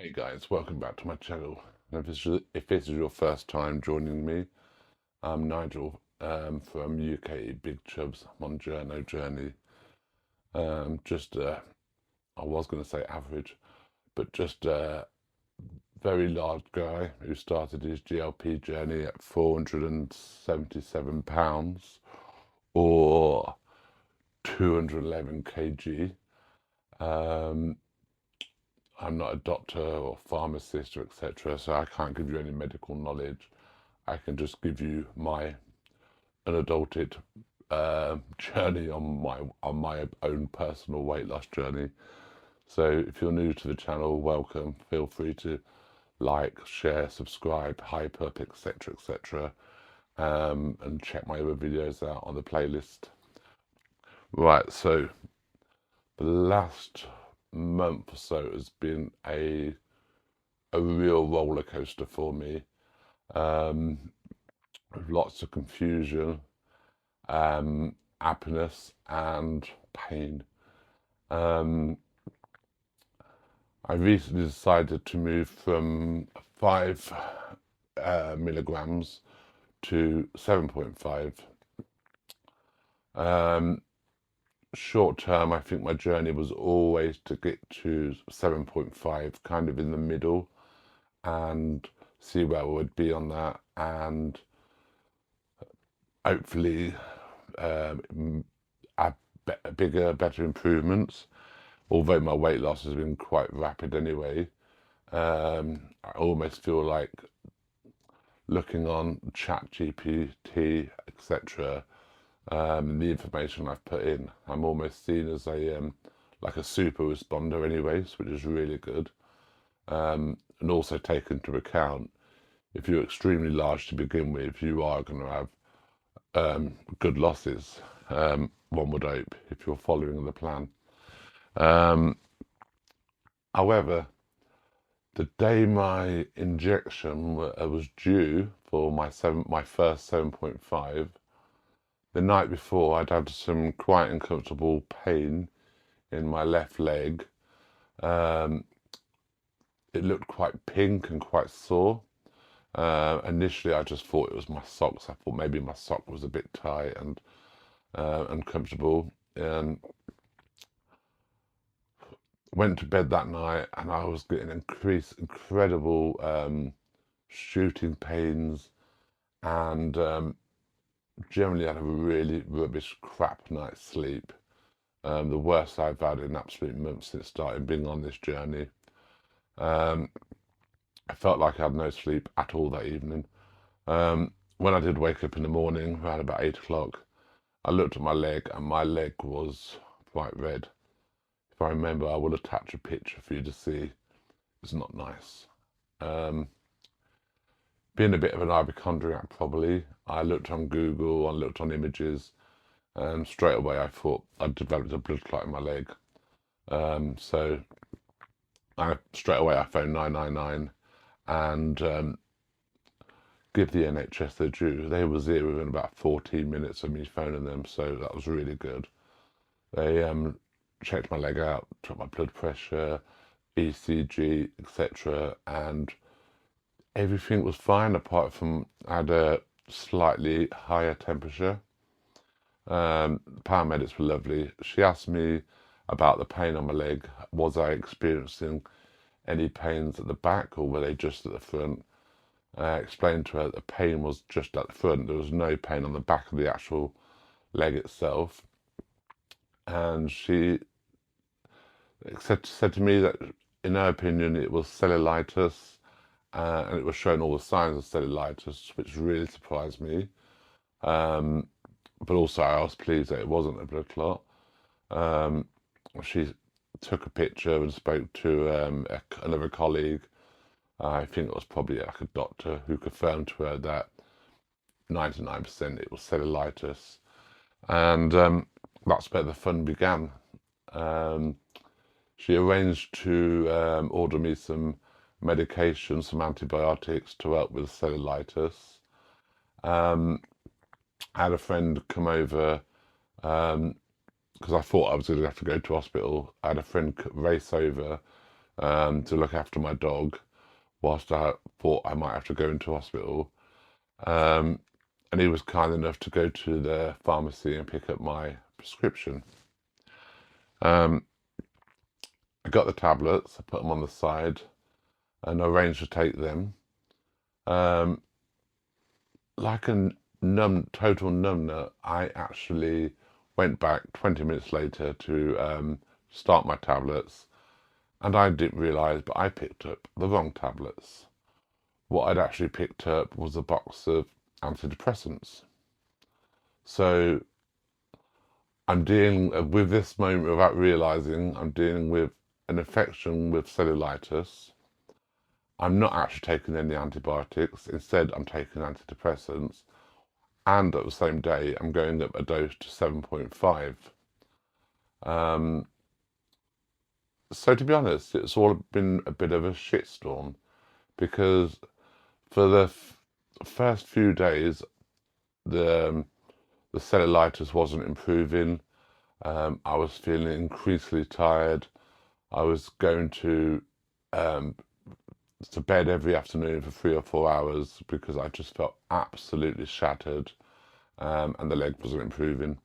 Hey guys, welcome back to my channel. Now, if this is your first time joining me, I'm Nigel from UKbigchubs Mounjaro Journey. I was going to say average, but just a very large guy who started his GLP journey at 477 pounds or 211 kg. Um, I'm not a doctor or pharmacist or etc., so I can't give you any medical knowledge. I can just give you my unadulterated journey on my own personal weight loss journey. So if you're new to the channel, welcome. Feel free to like, share, subscribe, hype up, etc., etc., and check my other videos out on the playlist. Right, so the last month or so has been a real roller coaster for me, um, with lots of confusion, happiness, and pain. Um, I recently decided to move from 5 milligrams to 7.5. Short term, I think my journey was always to get to 7.5, kind of in the middle, and see where I would be on that, and hopefully have bigger, better improvements. Although my weight loss has been quite rapid anyway, I almost feel like looking on ChatGPT, etc., the information I've put in, I'm almost seen as a like a super responder anyways, which is really good. And also take into account, if you're extremely large to begin with, you are going to have good losses, one would hope, if you're following the plan. However, the day my injection was due for my first 7.5, the night before I'd had some quite uncomfortable pain in my left leg. Um, it looked quite pink and quite sore. Initially, I just thought it was my socks. I thought maybe my sock was a bit tight and uncomfortable. And went to bed that night, and I was getting incredible shooting pains, and generally had a really rubbish crap night's sleep. The worst I've had in absolute months since starting being on this journey. Um, I felt like I had no sleep at all that evening. When I did wake up in the morning, around about 8 o'clock, I looked at my leg, and my leg was bright red. If I remember, I will attach a picture for you to see. It's not nice. Um, Being a bit of an hypochondriac, probably, I looked on Google, I looked on images, and straight away I thought I'd developed a blood clot in my leg. So straight away I phoned 999 and give the NHS their due. They were there within about 14 minutes of me phoning them, so that was really good. They checked my leg out, took my blood pressure, ECG, etc., and everything was fine apart from I had a slightly higher temperature. Paramedics were lovely. She asked me about the pain on my leg. Was I experiencing any pains at the back, or were they just at the front? I explained to her that the pain was just at the front. There was no pain on the back of the actual leg itself. And she said to me that, in her opinion, it was cellulitis, and it was showing all the signs of cellulitis, which really surprised me. But also, I was pleased that it wasn't a blood clot. She took a picture and spoke to another colleague. I think it was probably like a doctor, who confirmed to her that 99% it was cellulitis. And that's where the fun began. She arranged to order me some medication, some antibiotics to help with cellulitis. I had a friend come over, because I thought I was going to have to go to hospital. I had a friend race over to look after my dog whilst I thought I might have to go into hospital. Um, and he was kind enough to go to the pharmacy and pick up my prescription. Um, I got the tablets, I put them on the side, and arranged to take them. Um, like a total numbnut, I actually went back 20 minutes later to start my tablets, and I didn't realise, but I picked up the wrong tablets. What I'd actually picked up was a box of antidepressants. So I'm dealing with this moment without realising I'm dealing with an infection with cellulitis. I'm not actually taking any antibiotics. Instead, I'm taking antidepressants. And at the same day, I'm going up a dose to 7.5. Um, so to be honest, it's all been a bit of a shitstorm because for the first few days, the the cellulitis wasn't improving. I was feeling increasingly tired. I was going um, to bed every afternoon for 3 or 4 hours because I just felt absolutely shattered, and the leg wasn't improving.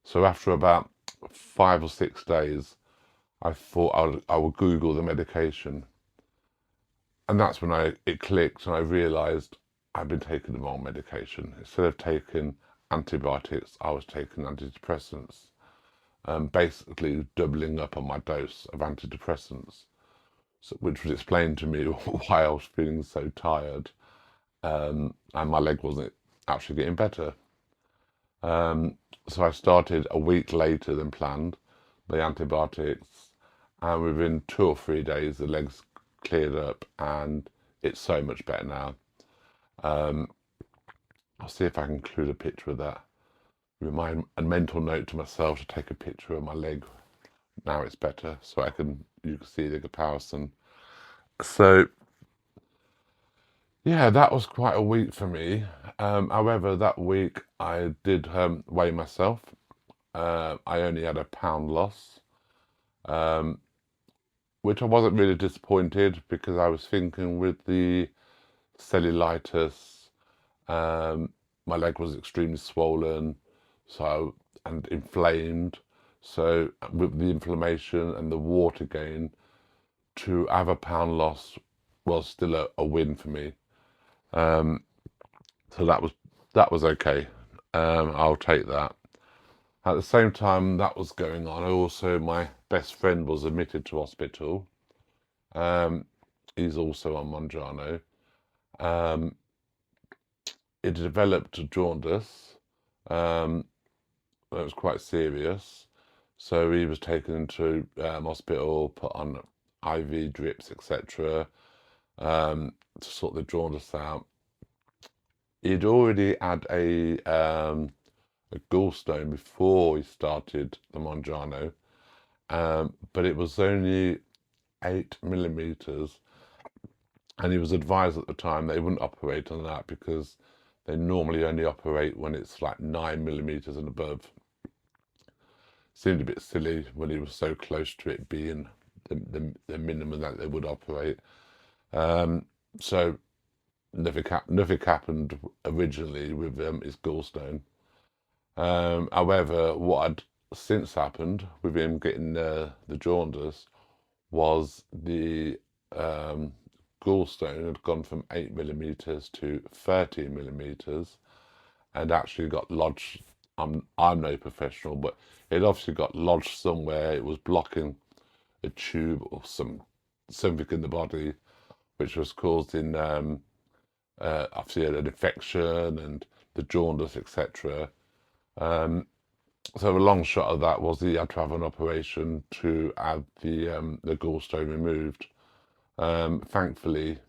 So after about 5 or 6 days, I thought I would Google the medication, and that's when it clicked and I realised I'd been taking the wrong medication. Instead of taking antibiotics, I was taking antidepressants, basically doubling up on my dose of antidepressants, which would explain to me why I was feeling so tired, and my leg wasn't actually getting better. So I started a week later than planned, the antibiotics, and within 2 or 3 days the legs cleared up and it's so much better now. Um, I'll see if I can include a picture of that. Remind a mental note to myself to take a picture of my leg. Now it's better, so you can see the comparison. So yeah, that was quite a week for me. However, that week I did weigh myself. I only had a pound loss, um, which I wasn't really disappointed because I was thinking with the cellulitis, um, my leg was extremely swollen, and inflamed. So with the inflammation and the water gain, to have a pound loss was still a win for me. Um, so that was okay. I'll take that. At the same time that was going on, my best friend was admitted to hospital. Um, he's also on Mounjaro. Um, it developed jaundice. It was quite serious. So he was taken into hospital, put on IV drips, etc., to sort the jaundice out. He'd already had a gallstone before he started the Mounjaro, but it was only 8 millimeters, and he was advised at the time they wouldn't operate on that because they normally only operate when it's like 9 millimeters and above. Seemed a bit silly when he was so close to it being the minimum that they would operate. So nothing happened originally with his gallstone. However, what had since happened with him getting the jaundice was the gallstone had gone from 8 millimeters to 13 millimeters and actually got lodged. I'm no professional, but it obviously got lodged somewhere. It was blocking a tube or something in the body, which was causing obviously an infection and the jaundice, etc. So the long shot of that was he had to have an operation to have the gallstone removed. Thankfully,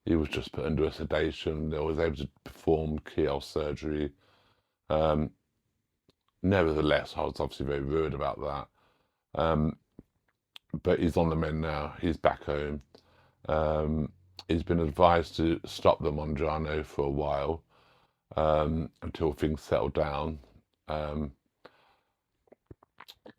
he was just put under a sedation. They was able to perform keyhole surgery. Nevertheless, I was obviously very worried about that. But he's on the mend now. He's back home. He's been advised to stop the Mounjaro for a while, until things settle down.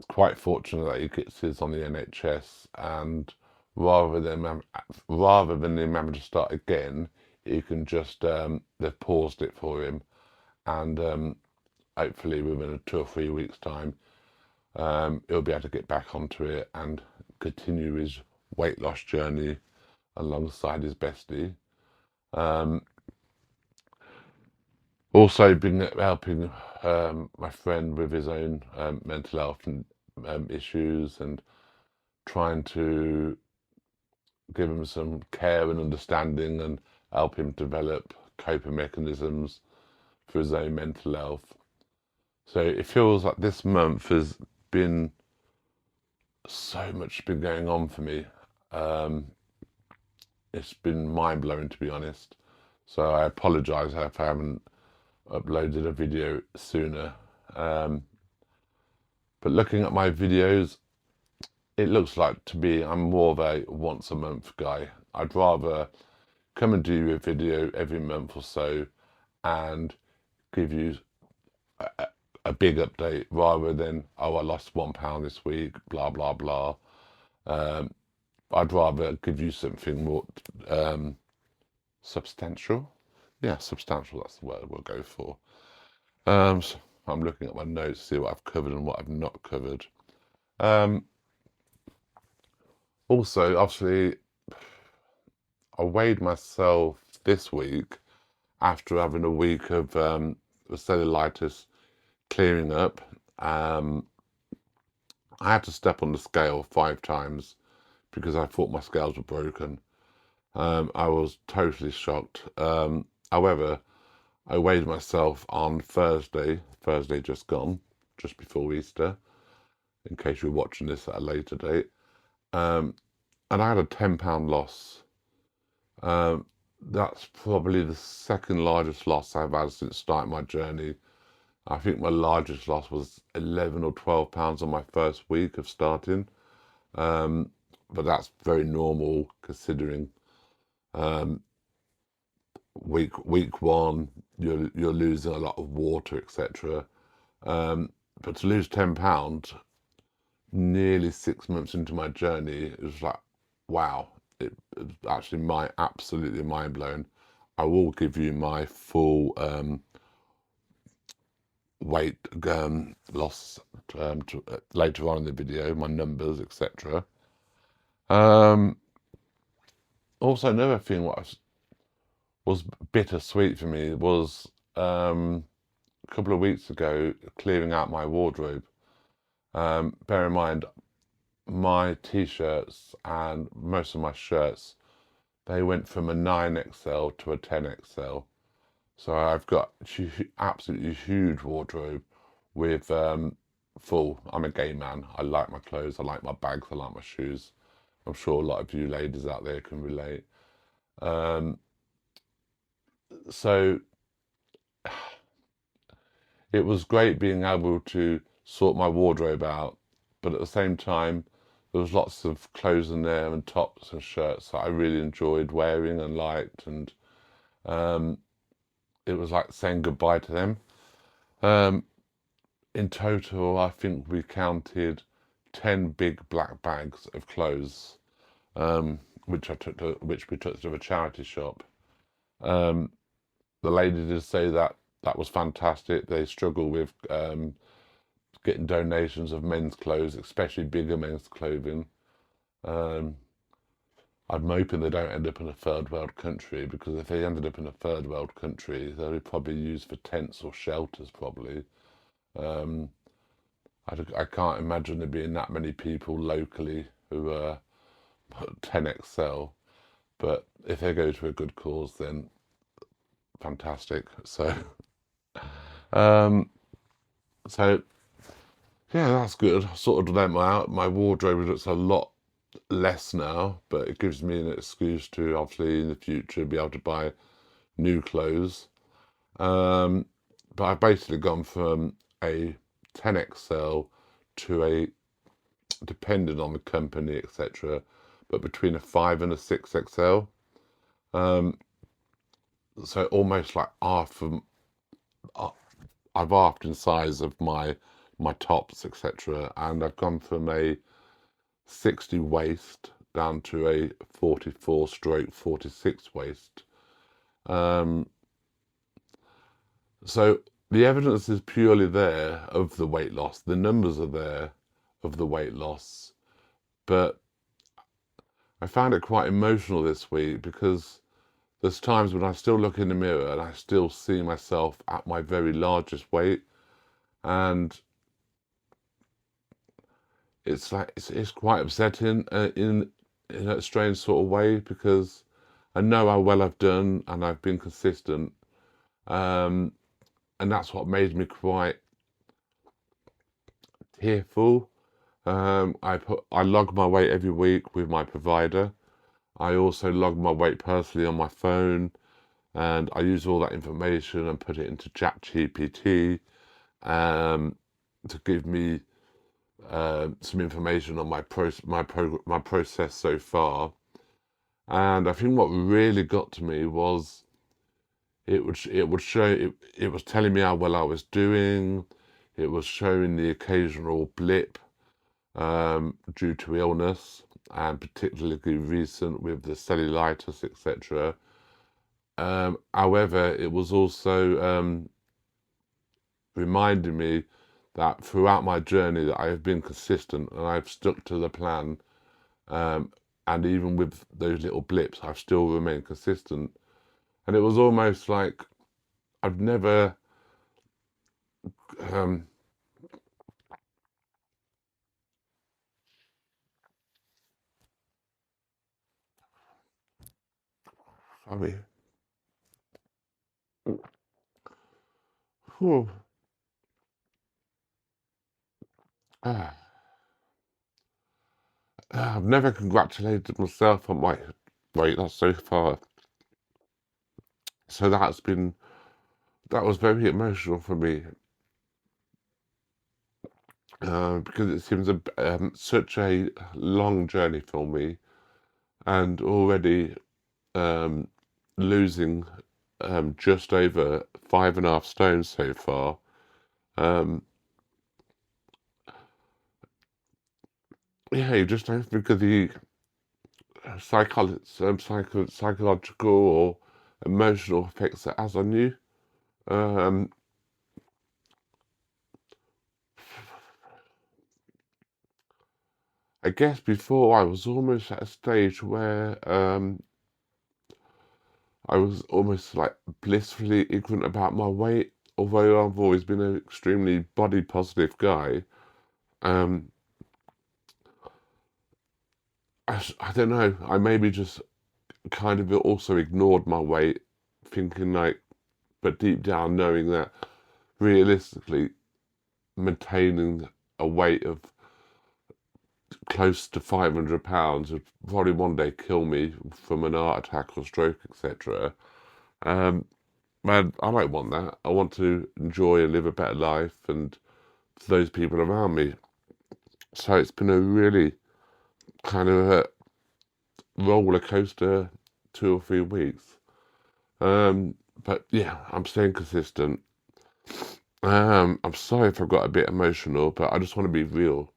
quite fortunate that he gets his on the NHS, and rather than rather than him having to start again, he can just they've paused it for him, and hopefully within 2 or 3 weeks' time, he'll be able to get back onto it and continue his weight loss journey alongside his bestie. Also been helping my friend with his own mental health and issues, and trying to give him some care and understanding and help him develop coping mechanisms for his own mental health. So it feels like this month has been so much been going on for me. It's been mind-blowing, to be honest. So I apologize if I haven't uploaded a video sooner. But looking at my videos, it looks like to me I'm more of a once a month guy. I'd rather come and do a video every month or so and give you a big update rather than, oh, I lost £1 this week, blah, blah, blah. I'd rather give you something more substantial. Yeah, substantial, that's the word we'll go for. So I'm looking at my notes to see what I've covered and what I've not covered. Also, obviously, I weighed myself this week after having a week of the cellulitis clearing up. I had to step on the scale 5 times because I thought my scales were broken. I was totally shocked. However, I weighed myself on Thursday just gone, just before Easter, in case you're watching this at a later date. And I had a £10 loss. That's probably the second largest loss I've had since starting my journey. I think my largest loss was 11 or 12 pounds on my first week of starting. But that's very normal considering week one you're losing a lot of water, etc. But to lose £10 nearly 6 months into my journey, it was like, wow, it was actually absolutely mind blown. I will give you my full weight loss later on in the video, my numbers, etc. Also, another thing what was bittersweet for me was a couple of weeks ago clearing out my wardrobe. Bear in mind, my t-shirts and most of my shirts, they went from a 9XL to a 10XL. So I've got absolutely huge wardrobe with full. I'm a gay man. I like my clothes. I like my bags. I like my shoes. I'm sure a lot of you ladies out there can relate. So it was great being able to sort my wardrobe out, but at the same time, there was lots of clothes in there and tops and shirts that I really enjoyed wearing and liked, and it was like saying goodbye to them. In total, I think we counted 10 big black bags of clothes, which we took to a charity shop. The lady did say that was fantastic. They struggle with getting donations of men's clothes, especially bigger men's clothing. I'm hoping they don't end up in a third world country, because if they ended up in a third world country, they would probably use for tents or shelters, probably. I can't imagine there being that many people locally who are 10XL, but if they go to a good cause, then fantastic. So, so yeah, that's good. I sort of let my wardrobe looks a lot less now, but it gives me an excuse to obviously in the future be able to buy new clothes. But I've basically gone from a 10XL to a, depending on the company, etc., but between a 5 and a 6XL. So almost like I've halved in size of my my tops, etc. And I've gone from a 60 waist down to a 44/46 waist. So the evidence is purely there of the weight loss. The numbers are there of the weight loss. But I found it quite emotional this week because there's times when I still look in the mirror and I still see myself at my very largest weight. And it's like it's quite upsetting in a strange sort of way because I know how well I've done and I've been consistent, and that's what made me quite tearful. I log my weight every week with my provider. I also log my weight personally on my phone, and I use all that information and put it into ChatGPT to give me some information on my process so far. And I think what really got to me was it would show it was telling me how well I was doing. It was showing the occasional blip due to illness, and particularly recent with the cellulitis, etc. However, it was also reminding me that throughout my journey that I have been consistent and I've stuck to the plan, and even with those little blips, I've still remained consistent. And it was almost like I've never um, sorry. Whew. Ah. I've never congratulated myself on my weight loss so far. So that was very emotional for me, because it seems such a long journey for me, and already um, losing just over 5.5 stones so far. Um, yeah, you just don't think of the psychological or emotional effects it has on you. Um, I guess before I was almost at a stage where I was almost like blissfully ignorant about my weight, although I've always been an extremely body positive guy. Um, I don't know, I maybe just kind of also ignored my weight, thinking like, but deep down knowing that realistically maintaining a weight of close to 500 pounds would probably one day kill me from an heart attack or stroke, etc. Um, man, I don't want that. I want to enjoy and live a better life and for those people around me. So it's been a really kind of a roller coaster 2 or 3 weeks. Um, but yeah, I'm staying consistent. I'm sorry if I got a bit emotional, but I just want to be real.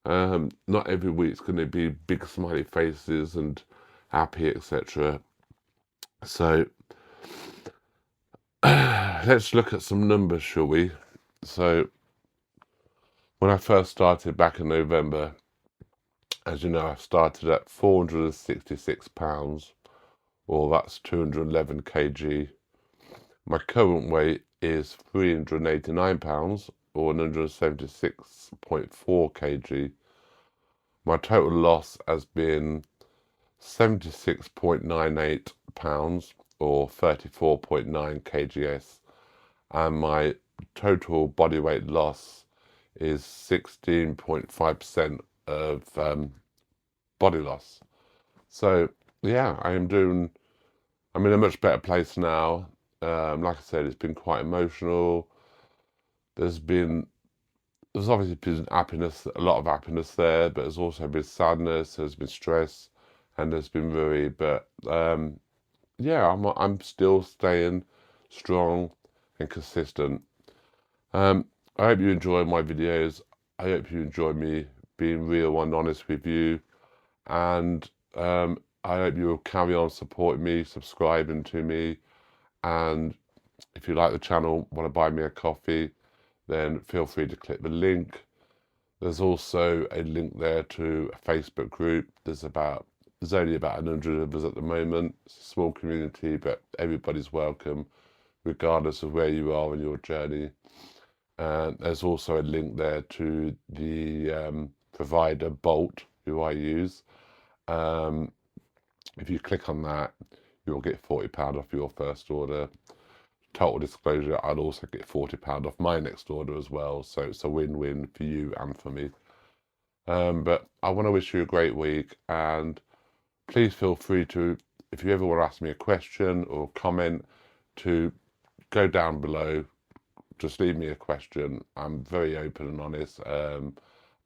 Not every week's going to be big smiley faces and happy, etc. So let's look at some numbers, shall we? So when I first started back in November, as you know, I started at 466 pounds, or that's 211 kg. My current weight is 389 pounds, or 176.4 kg. My total loss has been 76.98 pounds, or 34.9 kgs, and my total body weight loss is 16.5% of body loss. So yeah, I'm in a much better place now. Like I said, it's been quite emotional. There's been there's obviously been happiness, a lot of happiness there, but there's also been sadness, there's been stress, and there's been worry. But yeah, I'm still staying strong and consistent. Um, I hope you enjoy my videos. I hope you enjoy me being real and honest with you. And I hope you will carry on supporting me, subscribing to me. And if you like the channel, want to buy me a coffee, then feel free to click the link. There's also a link there to a Facebook group. There's only about 100 of us at the moment. It's a small community, but everybody's welcome, regardless of where you are in your journey. And there's also a link there to the provider Bolt, who I use. If you click on that, you'll get £40 off your first order. Total disclosure, I'll also get £40 off my next order as well. So it's a win-win for you and for me. But I want to wish you a great week, and please feel free to, if you ever want to ask me a question or comment, to go down below. Just leave me a question. I'm very open and honest, and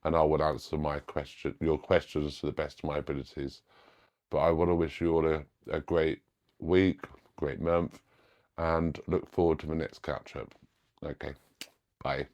I will answer your questions to the best of my abilities. But I want to wish you all a great week, great month, and look forward to the next catch up. Okay, bye.